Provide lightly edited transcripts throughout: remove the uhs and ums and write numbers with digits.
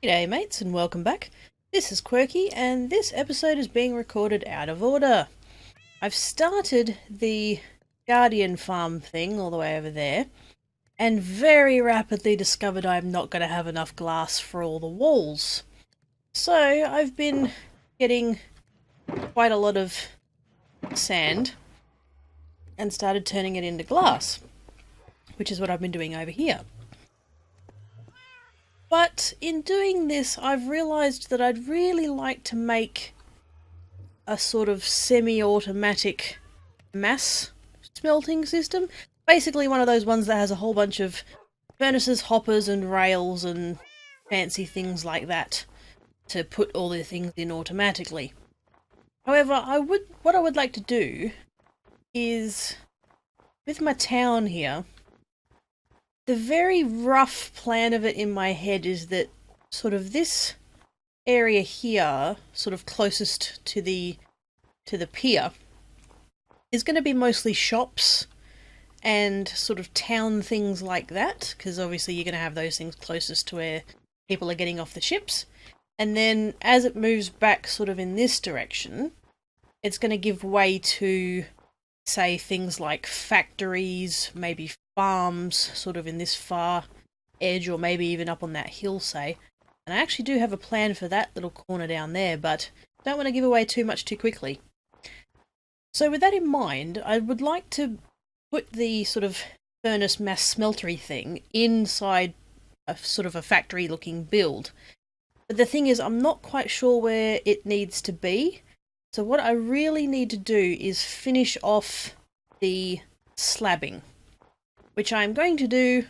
G'day mates and welcome back. This is Quirky and this episode is being recorded out of order. I've started the Guardian farm thing all the way over there and very rapidly discovered I'm not going to have enough glass for all the walls. So I've been getting quite a lot of sand and started turning it into glass, which is what I've been doing over here. But in doing this, I've realised that I'd really like to make a sort of semi-automatic mass smelting system. Basically one of those ones that has a whole bunch of furnaces, hoppers and rails and fancy things like that to put all the things in automatically. However, what I would like to do is, with my town here, the very rough plan of it in my head is that sort of this area here, sort of closest to the pier, is going to be mostly shops and sort of town things like that, because obviously you're going to have those things closest to where people are getting off the ships. And then as it moves back sort of in this direction, it's going to give way to, say, things like factories, maybe farms, sort of in this far edge, or maybe even up on that hill, say. And I actually do have a plan for that little corner down there, but don't want to give away too much too quickly. So with that in mind, I would like to put the sort of furnace mass smeltery thing inside a sort of a factory looking build. But the thing is, I'm not quite sure where it needs to be. So what I really need to do is finish off the slabbing, which I'm going to do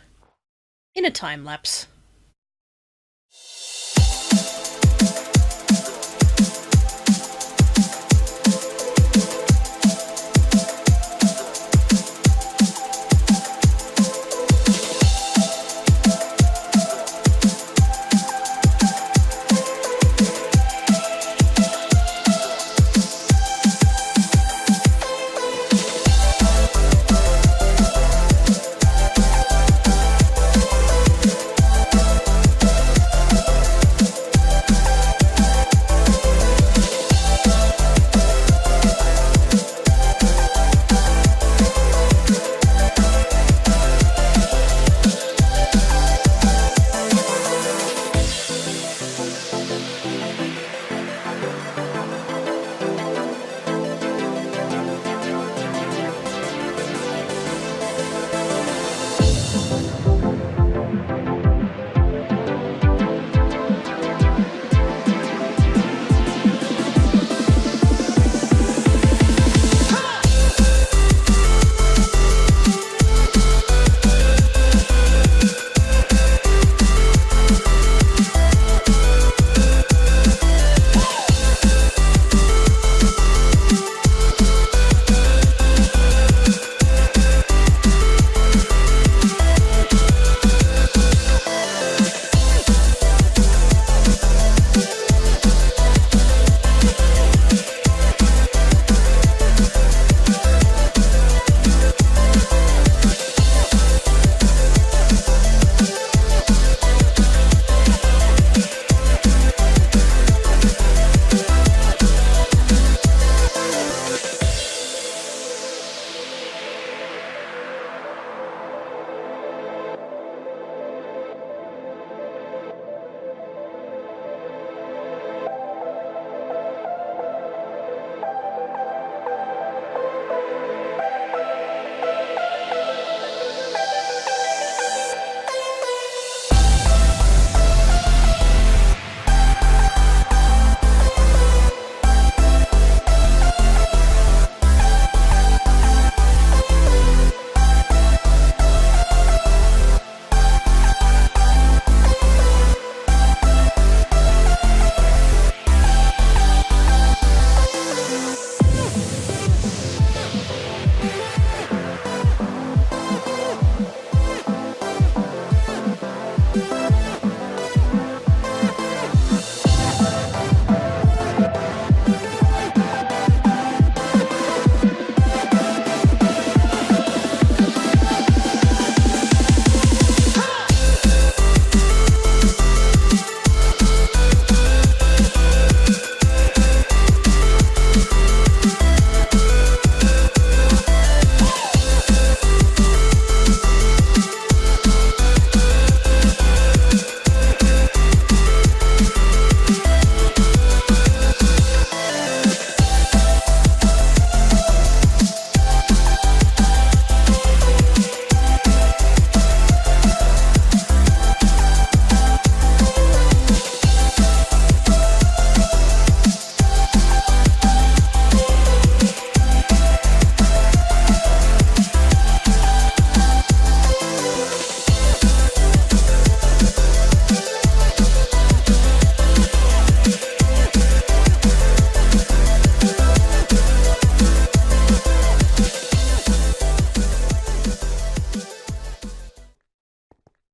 in a time lapse.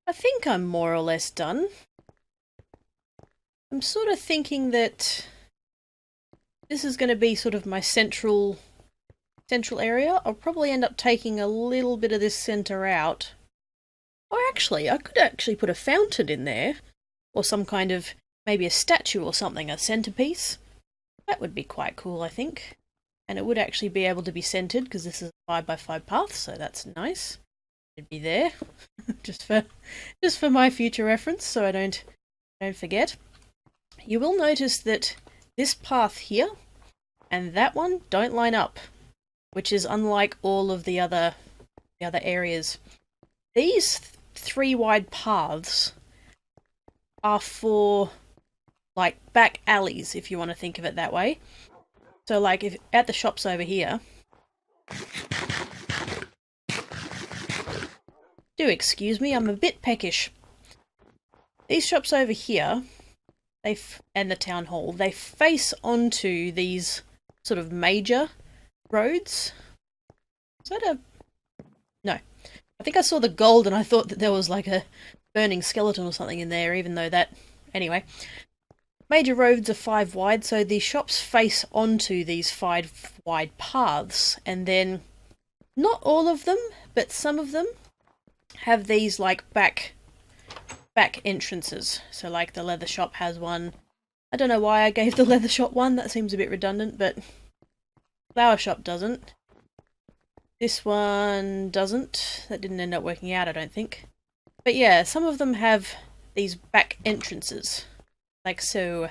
I think I'm more or less done. I'm sort of thinking that this is going to be sort of my central area. I'll probably end up taking a little bit of this center out. Or actually, I could actually put a fountain in there. Or some kind of, maybe a statue or something, a centerpiece. That would be quite cool, I think. And it would actually be able to be centered, because this is a 5x5 path, so that's nice. It'd be there. just for my future reference, so I don't forget. You will notice that this path here and that one don't line up, which is unlike all of the other areas. These 3 wide paths are for like back alleys, if you want to think of it that way. So like if at the shops over here, do excuse me, I'm a bit peckish. These shops over here, and the town hall, they face onto these sort of major roads. Is that a... No. I think I saw the gold and I thought that there was like a burning skeleton or something in there, even though that... Anyway. Major roads are 5 wide, so the shops face onto these 5 wide paths, and then not all of them, but some of them have these like back entrances. So like the leather shop has one. I don't know why I gave the leather shop one, that seems a bit redundant, but flower shop doesn't. This one doesn't. That didn't end up working out, I don't think. But yeah, some of them have these back entrances. Like so.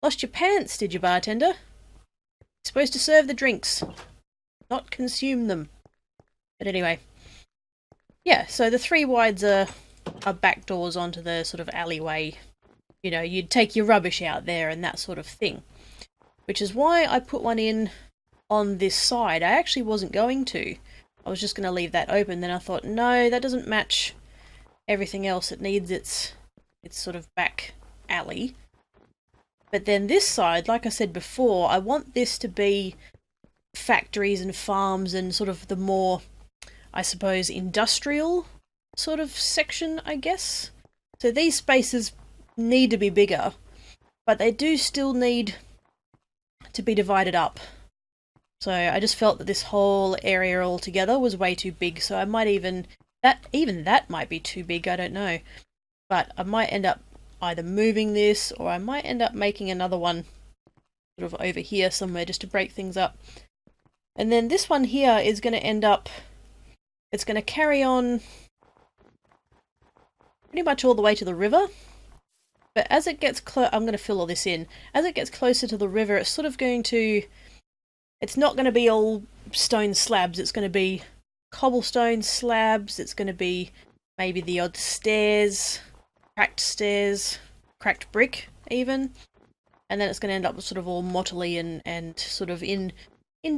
Lost your pants, did you, bartender? You're supposed to serve the drinks, not consume them. But anyway. Yeah, so the 3 wides are back doors onto the sort of alleyway. You know, you'd take your rubbish out there and that sort of thing. Which is why I put one in on this side. I actually wasn't going to. I was just going to leave that open. Then I thought, no, that doesn't match everything else. It needs its sort of back alley. But then this side, like I said before, I want this to be factories and farms and sort of the more, I suppose, industrial sort of section, I guess. So these spaces need to be bigger, but they do still need to be divided up. So I just felt that this whole area altogether was way too big, so I might even that might be too big, I don't know. But I might end up either moving this, or I might end up making another one sort of over here somewhere just to break things up. And then this one here is going to end up, it's going to carry on pretty much all the way to the river. But as it gets I'm going to fill all this in. As it gets closer to the river, it's sort of going to, it's not going to be all stone slabs, it's going to be cobblestone slabs, it's going to be maybe the odd stairs, cracked brick even, and then it's going to end up sort of all mottly and sort of in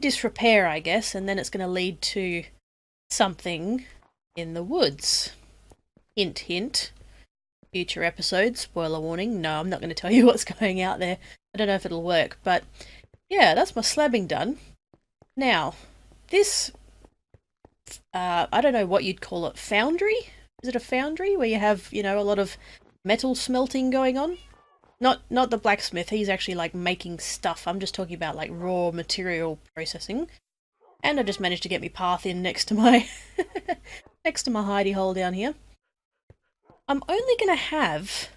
disrepair, I guess, and then it's going to lead to something in the woods. Hint, hint. Future episode, spoiler warning. No, I'm not going to tell you what's going out there. I don't know if it'll work, but yeah, that's my slabbing done. Now, this, I don't know what you'd call it, foundry? Is it a foundry where you have, you know, a lot of metal smelting going on? Not the blacksmith, he's actually like making stuff. I'm just talking about like raw material processing. And I just managed to get my path in next to my next to my hidey hole down here. I'm only going to have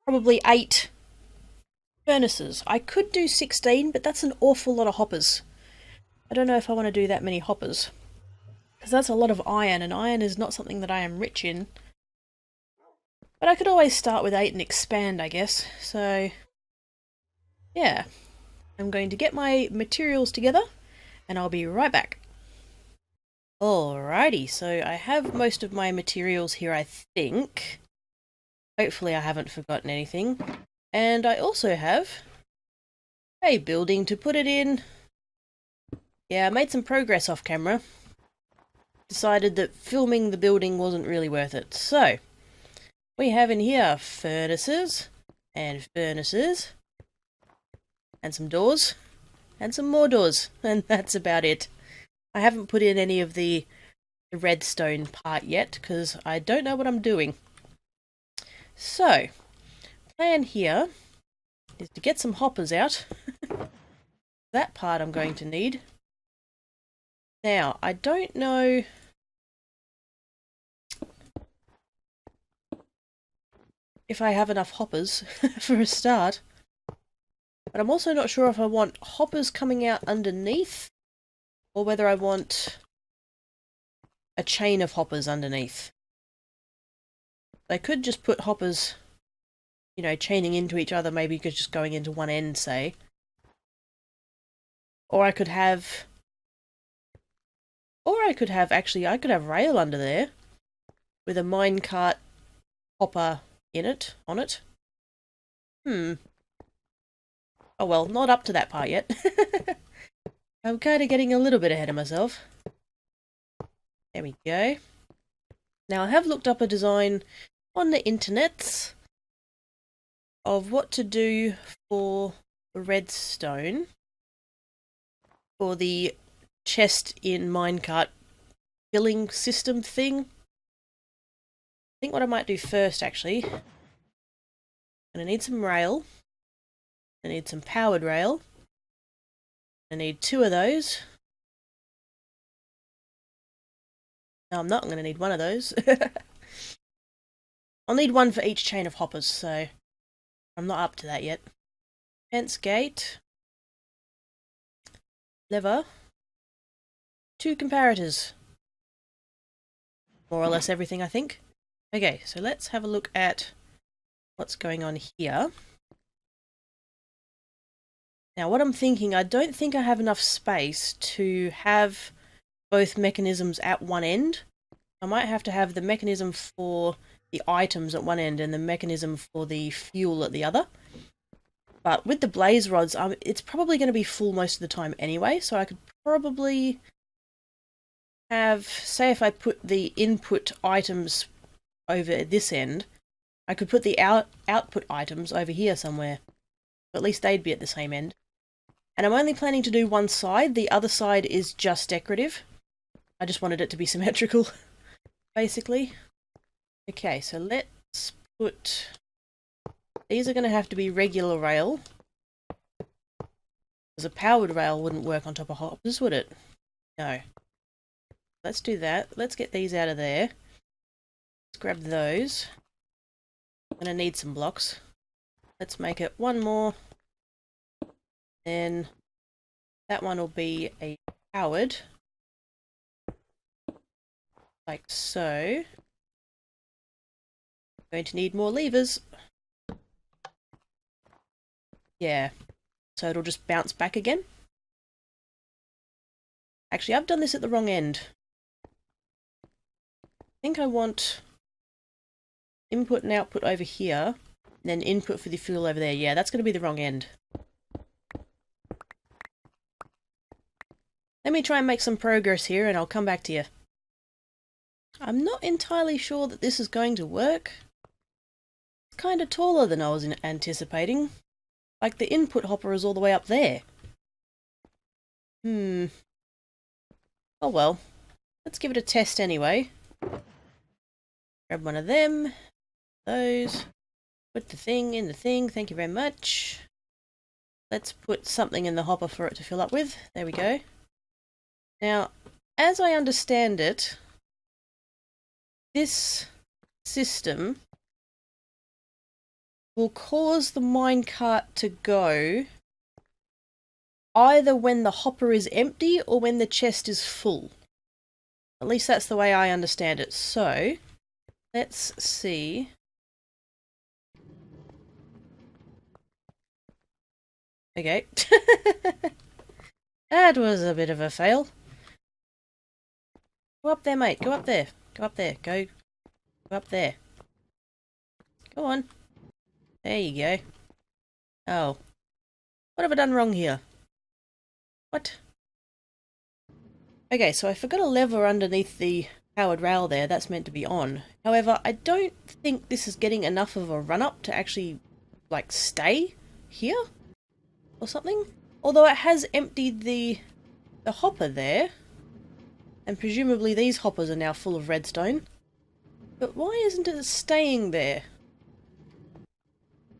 probably 8 furnaces. I could do 16, but that's an awful lot of hoppers. I don't know if I want to do that many hoppers, because that's a lot of iron, and iron is not something that I am rich in. But I could always start with 8 and expand, I guess. So, yeah. I'm going to get my materials together, and I'll be right back. Alrighty, so I have most of my materials here, I think. Hopefully I haven't forgotten anything. And I also have a building to put it in. Yeah, I made some progress off camera. Decided that filming the building wasn't really worth it. So, we have in here furnaces, and some doors, and some more doors, and that's about it. I haven't put in any of the the redstone part yet, because I don't know what I'm doing. So, plan here is to get some hoppers out. That part I'm going to need. Now, I don't know if I have enough hoppers for a start. But I'm also not sure if I want hoppers coming out underneath, or whether I want a chain of hoppers underneath. I could just put hoppers, you know, chaining into each other, maybe just going into one end, say. Or I could have... actually, I could have rail under there, with a minecart hopper in it, on it. Oh well, not up to that part yet. I'm kind of getting a little bit ahead of myself. There we go. Now I have looked up a design on the internets of what to do for the redstone for the chest in minecart filling system thing. I think what I might do first, actually, I'm going to need some rail. I need some powered rail. I need 2 of those. No, I'm not. I'm going to need 1 of those. I'll need 1 for each chain of hoppers, so I'm not up to that yet. Fence gate. Lever. 2 comparators. More or less everything, I think. Okay, so let's have a look at what's going on here. Now what I'm thinking, I don't think I have enough space to have both mechanisms at one end. I might have to have the mechanism for the items at one end and the mechanism for the fuel at the other. But with the blaze rods, it's probably going to be full most of the time anyway, so I could probably have, say if I put the input items over this end, I could put the output items over here somewhere. At least they'd be at the same end. And I'm only planning to do one side, the other side is just decorative. I just wanted it to be symmetrical, basically. Okay, so let's put... These are going to have to be regular rail. Because a powered rail wouldn't work on top of hoppers, would it? No. Let's do that. Let's get these out of there. Let's grab those. I'm going to need some blocks. Let's make it 1 more. Then that one will be a powered. Like so. Going to need more levers. Yeah. So it'll just bounce back again. Actually, I've done this at the wrong end. I think I want input and output over here, and then input for the fuel over there. Yeah, that's going to be the wrong end. Let me try and make some progress here and I'll come back to you. I'm not entirely sure that this is going to work. It's kind of taller than I was anticipating. Like the input hopper is all the way up there. Oh well. Let's give it a test anyway. Grab one of them. Those. Put the thing in the thing. Thank you very much. Let's put something in the hopper for it to fill up with. There we go. Now, as I understand it, this system will cause the minecart to go either when the hopper is empty or when the chest is full. At least that's the way I understand it. So, let's see. Okay. That was a bit of a fail. Go up there, mate. Go up there. Go up there. Go up there. Go on. There you go. Oh. What have I done wrong here? What? Okay, so I forgot a lever underneath the powered rail there. That's meant to be on. However, I don't think this is getting enough of a run-up to actually, like, stay here? Or something? Although it has emptied the hopper there. And presumably these hoppers are now full of redstone. But why isn't it staying there?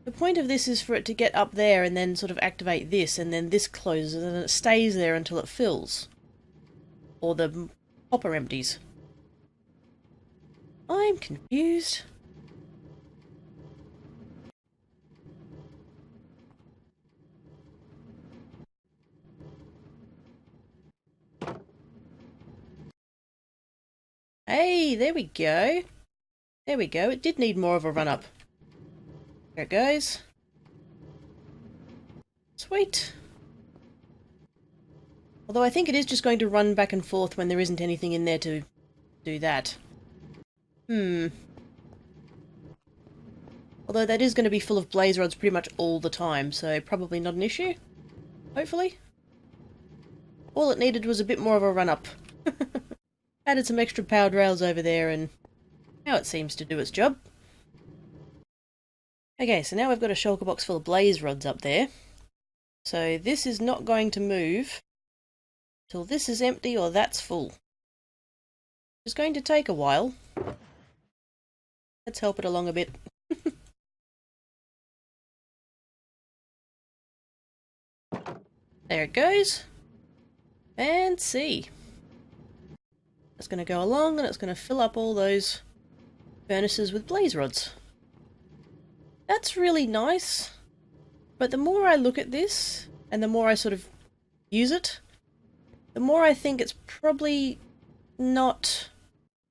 The point of this is for it to get up there and then sort of activate this, and then this closes and it stays there until it fills. Or the hopper empties. I'm confused. Hey, there we go. There we go. It did need more of a run up. There it goes. Sweet. Although I think it is just going to run back and forth when there isn't anything in there to do that. Although that is going to be full of blaze rods pretty much all the time, so probably not an issue. Hopefully. All it needed was a bit more of a run up. Added some extra powered rails over there and now it seems to do its job. Okay, so now we've got a shulker box full of blaze rods up there. So this is not going to move till this is empty or that's full. It's going to take a while. Let's help it along a bit. There it goes. And see. It's going to go along and it's going to fill up all those furnaces with blaze rods. That's really nice. But the more I look at this, and the more I sort of use it, the more I think it's probably not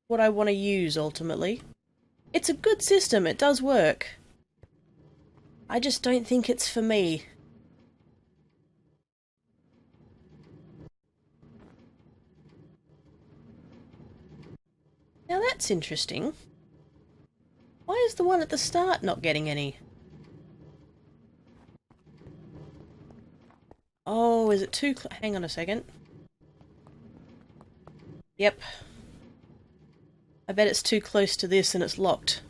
what I want to use ultimately. It's a good system, it does work. I just don't think it's for me. Now that's interesting. Why is the one at the start not getting any? Oh, is it too hang on a second. Yep. I bet it's too close to this and it's locked.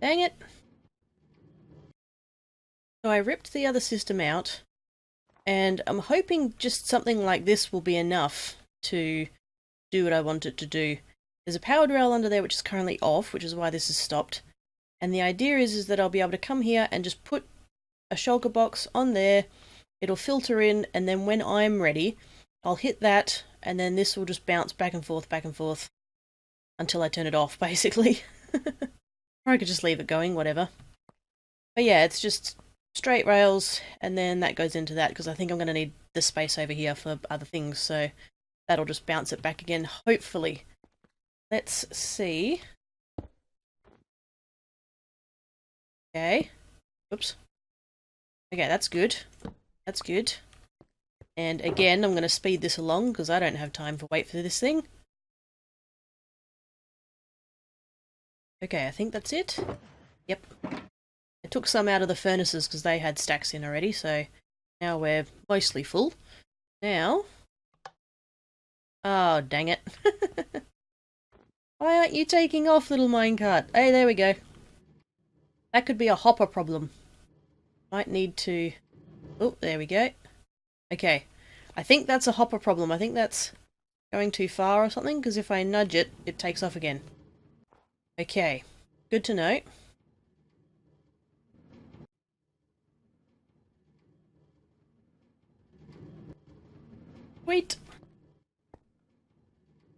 Dang it. So I ripped the other system out, and I'm hoping just something like this will be enough to do what I want it to do. There's a powered rail under there which is currently off, which is why this is stopped. And the idea is that I'll be able to come here and just put a shulker box on there. It'll filter in, and then when I'm ready, I'll hit that, and then this will just bounce back and forth until I turn it off, basically. Or I could just leave it going, whatever. But yeah, it's just straight rails, and then that goes into that, because I think I'm going to need the space over here for other things, so that'll just bounce it back again, hopefully. Let's see. Okay. Oops. Okay, that's good. That's good. And again, I'm going to speed this along, because I don't have time to wait for this thing. Okay, I think that's it. Yep. I took some out of the furnaces because they had stacks in already, so now we're mostly full. Now... Oh, dang it. Why aren't you taking off, little minecart? Hey, there we go. That could be a hopper problem. Might need to... Oh, there we go. Okay. I think that's a hopper problem. I think that's going too far or something, because if I nudge it, it takes off again. Okay. Good to know. Sweet.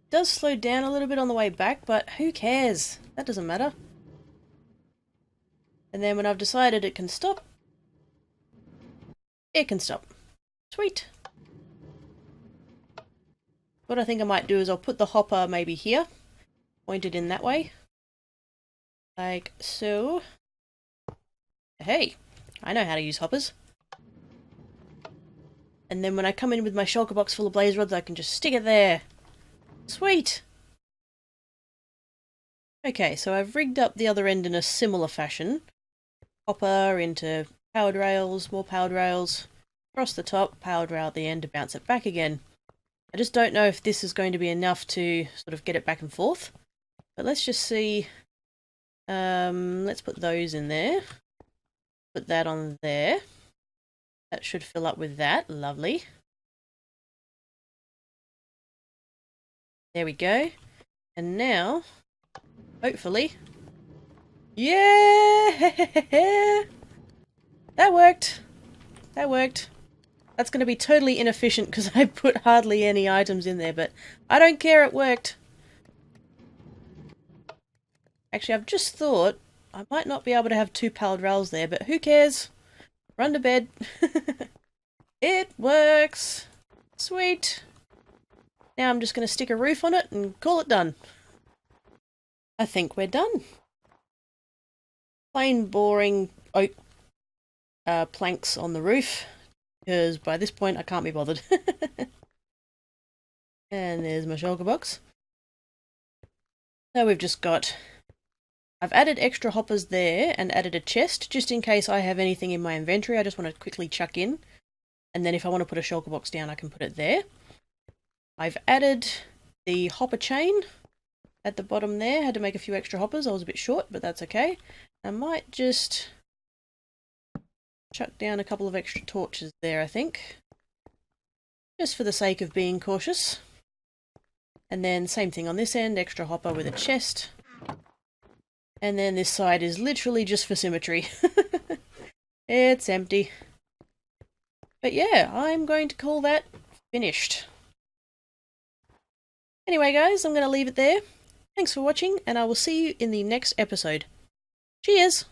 Does slow down a little bit on the way back, but who cares? That doesn't matter. And then when I've decided it can stop, it can stop. Sweet. What I think I might do is I'll put the hopper maybe here, pointed in that way. Like so. Hey, I know how to use hoppers. And then when I come in with my shulker box full of blaze rods, I can just stick it there. Sweet! Okay, so I've rigged up the other end in a similar fashion. Hopper into powered rails, more powered rails, across the top, powered rail at the end to bounce it back again. I just don't know if this is going to be enough to sort of get it back and forth. But let's just see. Let's put those in there. Put that on there. That should fill up with that. Lovely. There we go. And now, hopefully... Yeah! That worked! That worked. That's going to be totally inefficient because I put hardly any items in there, but I don't care, it worked. Actually, I've just thought I might not be able to have 2 pallet rails there, but who cares? Run to bed. It works! Sweet! Now I'm just going to stick a roof on it and call it done. I think we're done. Plain boring oak planks on the roof, because by this point I can't be bothered. And there's my shulker box. So we've just got... I've added extra hoppers there and added a chest, just in case I have anything in my inventory I just want to quickly chuck in. And then if I want to put a shulker box down, I can put it there. I've added the hopper chain at the bottom there. Had to make a few extra hoppers. I was a bit short, but that's okay. I might just chuck down a couple of extra torches there, I think. Just for the sake of being cautious. And then same thing on this end, extra hopper with a chest. And then this side is literally just for symmetry. It's empty. But yeah, I'm going to call that finished. Anyway guys, I'm going to leave it there. Thanks for watching, and I will see you in the next episode. Cheers!